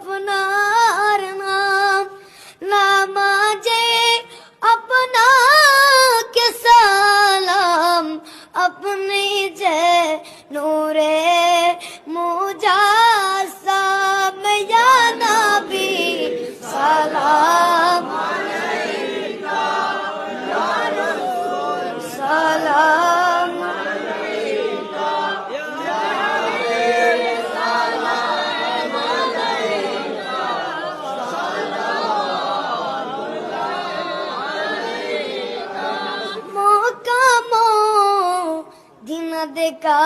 আপনার নাম, নামাজে আপনাকে সালাম, আপনি যে নূরে মুজাসসাম, ইয়া নবী সালাম আলাইকা, ইয়া রাসূল সালাম আলাইকা, ইয়া হাবিব সালাম আলাইকা, সালামুল্লাহ আলাইকা। মক্কা মদিনা দেখা